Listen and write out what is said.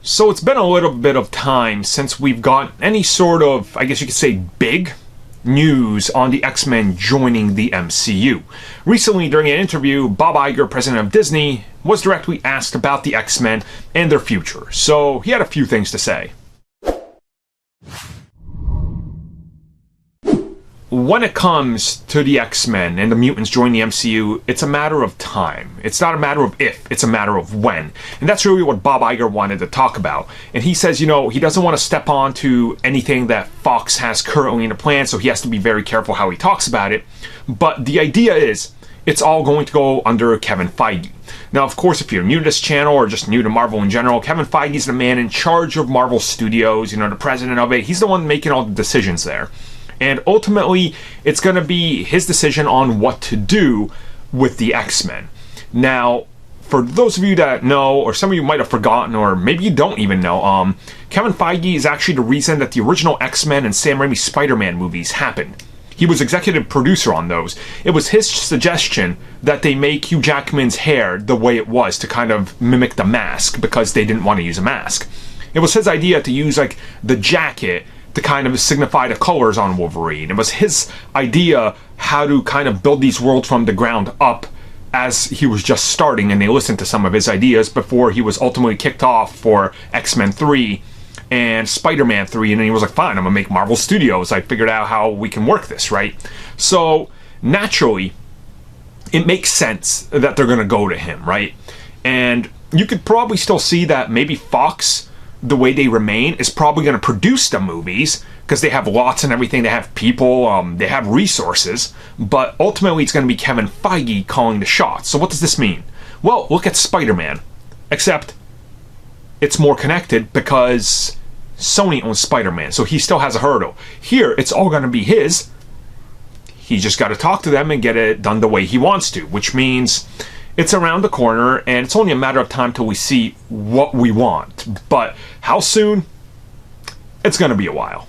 So it's been a little bit of time since we've got any sort of, I guess you could say, big news on the X-Men joining the MCU. Recently, during an interview, Bob Iger, president of Disney, was directly asked about the X-Men and their future. So he had a few things to say. When it comes to the X-Men and the mutants joining the MCU, it's a matter of time. It's not a matter of if, it's a matter of when. And that's really what Bob Iger wanted to talk about. And he says, you know, he doesn't want to step on to anything that Fox has currently in the plan, so he has to be very careful how he talks about it. But the idea is, it's all going to go under Kevin Feige. Now, of course, if you're new to this channel or just new to Marvel in general, Kevin Feige is the man in charge of Marvel Studios, you know, the president of it. He's the one making all the decisions there. And ultimately, it's going to be his decision on what to do with the X-Men. Now, for those of you that know, or some of you might have forgotten, or maybe you don't even know, Kevin Feige is actually the reason that the original X-Men and Sam Raimi's Spider-Man movies happened. He was executive producer on those. It was his suggestion that they make Hugh Jackman's hair the way it was to kind of mimic the mask, because they didn't want to use a mask. It was his idea to use, like, the jacket to kind of signify the colors on Wolverine. It was his idea how to kind of build these worlds from the ground up as he was just starting, and they listened to some of his ideas before he was ultimately kicked off for X-Men 3 and Spider-Man 3, and then he was like, fine, I'm gonna make Marvel Studios. I figured out how we can work this, right? So, naturally, it makes sense that they're gonna go to him, right? And you could probably still see that maybe Fox, the way they remain, is probably going to produce the movies because they have lots and everything. They have people, they have resources, but ultimately it's going to be Kevin Feige calling the shots. So what does this mean? Well, look at Spider-Man, except it's more connected because Sony owns Spider-Man, so he still has a hurdle. Here, it's all going to be his. He just got to talk to them and get it done the way he wants to, which means it's around the corner, and it's only a matter of time till we see what we want. But how soon? It's going to be a while.